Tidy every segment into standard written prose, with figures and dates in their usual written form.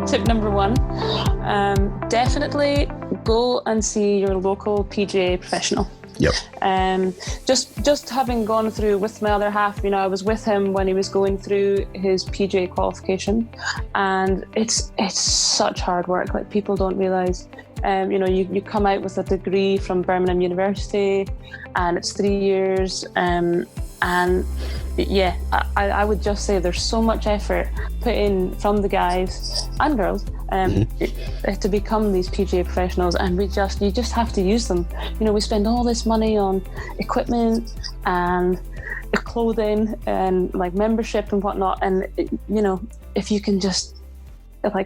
tip number one, definitely go and see your local PGA professional. Yep. Just having gone through with my other half, I was with him when he was going through his PGA qualification, and it's such hard work. Like, people don't realise. You come out with a degree from Birmingham University, and it's 3 years. I would just say there's so much effort put in from the guys and girls to become these PGA professionals, and you just have to use them. We spend all this money on equipment and clothing and like membership and whatnot, and if you can just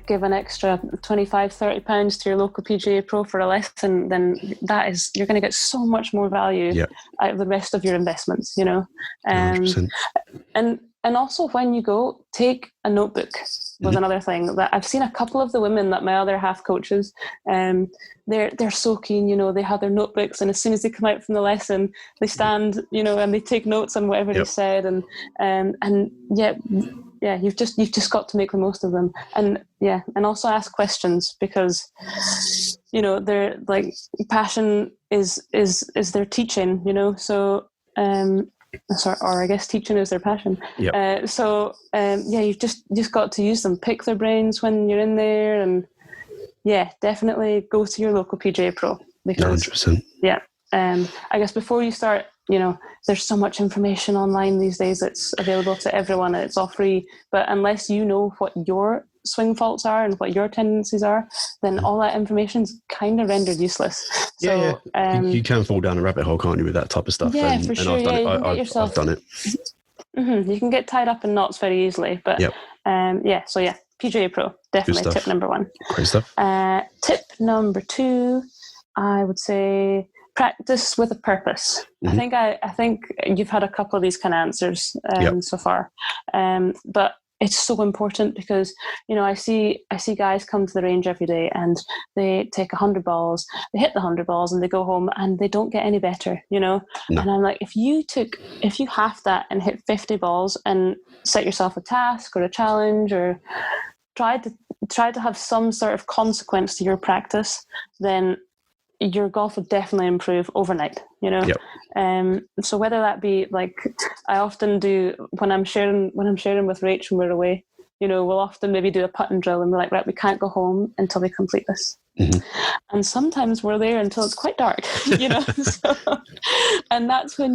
give an extra £25-30 to your local PGA pro for a lesson, then you're going to get so much more value out of the rest of your investments, 100%. And also, when you go, take a notebook was another thing that I've seen. A couple of the women that my other half coaches, they're so keen, they have their notebooks, and as soon as they come out from the lesson, they stand, and they take notes on whatever they said, you've just got to make the most of them, and also ask questions, because they're like, passion is their teaching, so or I guess teaching is their passion. You've just got to use them, pick their brains when you're in there, and definitely go to your local PGA pro, because 100%. I guess before you start, there's so much information online these days that's available to everyone, and it's all free. But unless you know what your swing faults are and what your tendencies are, then all that information's kind of rendered useless. So, you can fall down a rabbit hole, can't you, with that type of stuff? For sure. I've done it. I've done it. You can get tied up in knots very easily. But PGA Pro, definitely tip number one. Great stuff. Tip number two, I would say, practice with a purpose. I think you've had a couple of these kind of answers so far, but it's so important, because I see guys come to the range every day, and they take 100 balls, they hit the 100 balls, and they go home, and they don't get any better. No. And I'm like, if you half that and hit 50 balls and set yourself a task or a challenge, or try to have some sort of consequence to your practice, then your golf would definitely improve overnight, So whether that be, like, I often do when I'm sharing with Rach when we're away, we'll often maybe do a putting drill, and we're like, right, we can't go home until we complete this. And sometimes we're there until it's quite dark, so, and that's when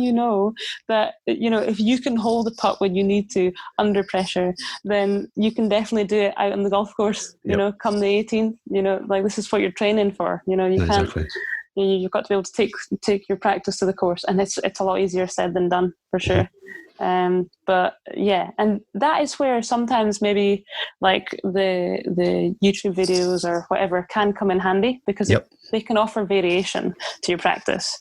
that, if you can hold the putt when you need to under pressure, then you can definitely do it out on the golf course, come the 18th, like, this is what you're training for, you can't, exactly. You've got to be able to take your practice to the course, and it's a lot easier said than done, for sure. But and that is where sometimes maybe like the YouTube videos or whatever can come in handy, because they can offer variation to your practice.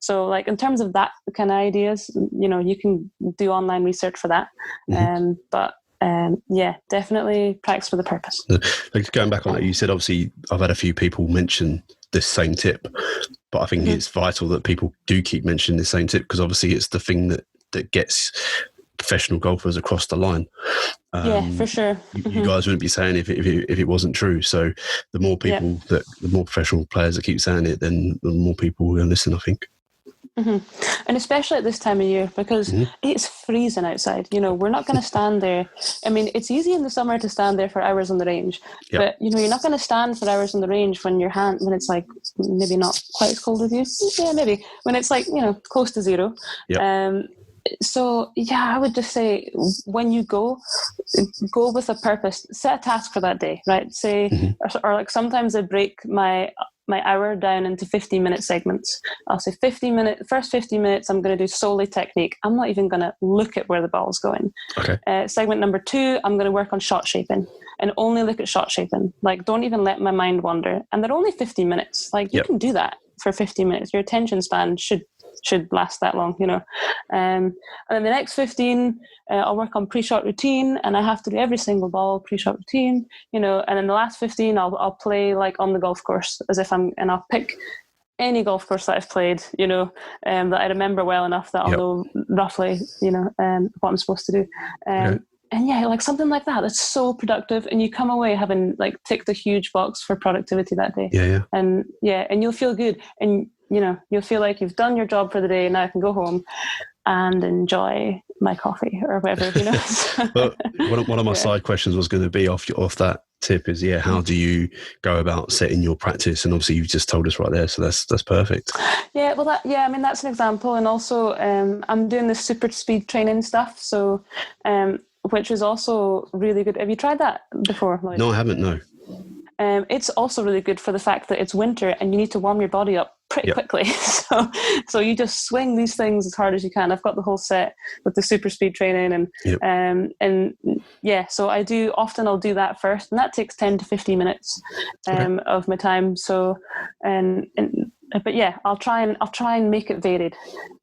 So like, in terms of that kind of ideas, you can do online research for that. But definitely practice with a purpose. Like, going back on that, you said, obviously I've had a few people mention this same tip, but I think it's vital that people do keep mentioning the same tip, because obviously it's the thing that gets professional golfers across the line. For sure. You guys wouldn't be saying if it wasn't true. So the more people the more professional players that keep saying it, then the more people will listen, I think. And especially at this time of year, because it's freezing outside. We're not going to stand there. I mean, it's easy in the summer to stand there for hours on the range, but you're not going to stand for hours on the range when it's like maybe not quite as cold as you. Yeah, maybe when it's like close to zero. So I would just say, when you go with a purpose, set a task for that day, right? Say, or like, sometimes I break my hour down into 15-minute segments. I'll say first 15 minutes I'm going to do solely technique. I'm not even going to look at where the ball's going. Segment number 2, I'm going to work on shot shaping, and only look at shot shaping. Like, don't even let my mind wander. And they're only 15 minutes. Like, you can do that for 15 minutes. Your attention span should last that long, and then the next 15 I'll work on pre-shot routine, and I have to do every single ball pre-shot routine, and then the last 15 I'll play like on the golf course, and I'll pick any golf course that I've played, that I remember well enough that I'll know roughly what I'm supposed to do. yeah, like something like that, that's so productive, and you come away having like ticked a huge box for productivity that day. And you'll feel good, and you'll feel like you've done your job for the day, and now I can go home and enjoy my coffee or whatever, Well, one of my side questions was going to be off that tip is, how do you go about setting your practice? And obviously you've just told us right there, so that's perfect. Yeah, well, I mean, that's an example. And also I'm doing this super speed training stuff, so which is also really good. Have you tried that before, Lloyd? No, I haven't, no. It's also really good for the fact that it's winter and you need to warm your body up pretty quickly. So you just swing these things as hard as you can. I've got the whole set with the super speed training, and so I'll do that first, and that takes 10 to 15 minutes of my time. So but yeah, I'll try and make it varied.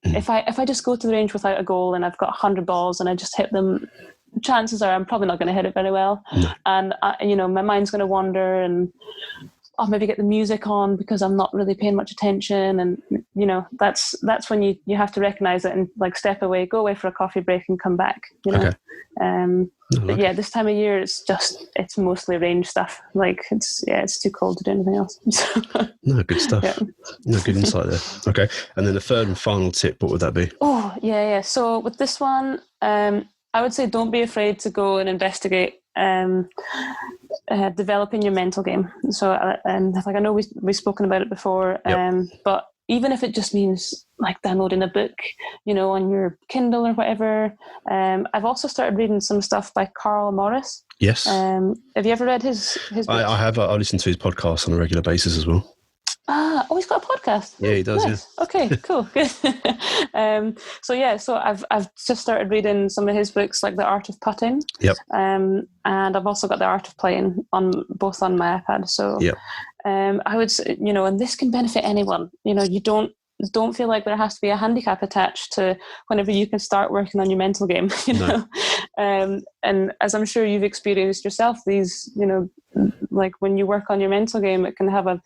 If I just go to the range without a goal and I've got 100 balls and I just hit them, chances are I'm probably not going to hit it very well. And my mind's going to wander, and I'll maybe get the music on because I'm not really paying much attention. And that's when you have to recognize it and like step away, go away for a coffee break and come back. But this time of year it's mostly range stuff. Like it's too cold to do anything else. No, good stuff. No, good insight there. Okay, and then the third and final tip, what would that be? So with this one, I would say don't be afraid to go and investigate developing your mental game. So like I know we've spoken about it before, but even if it just means like downloading a book, on your Kindle or whatever. I've also started reading some stuff by Carl Morris. Yes. Have you ever read his books? I have. I listen to his podcast on a regular basis as well. He's got a podcast. Yeah, he does. Nice. Yeah. Okay, cool, good. So I've just started reading some of his books, like The Art of Putting. Yep. And I've also got The Art of Playing both on my iPad. So, I would say, and this can benefit anyone. You don't feel like there has to be a handicap attached to whenever you can start working on your mental game. And as I'm sure you've experienced yourself, these, like when you work on your mental game, it can have a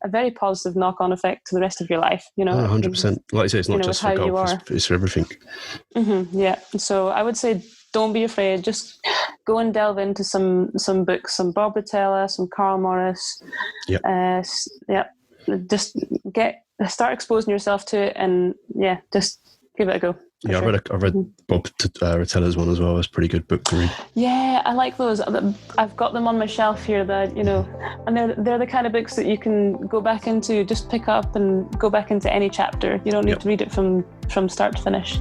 very positive knock-on effect to the rest of your life. 100%. Like you say, it's not just for golf; it's for everything. Yeah. So I would say, don't be afraid. Just go and delve into some books, some Bob Rotella, some Carl Morris. Just start exposing yourself to it, and just give it a go. Yeah, sure. I read Bob Rotella's one as well. It's a pretty good book to read. Yeah, I like those. I've got them on my shelf here that, and they're the kind of books that you can go back into, just pick up and go back into any chapter. You don't need to read it from start to finish.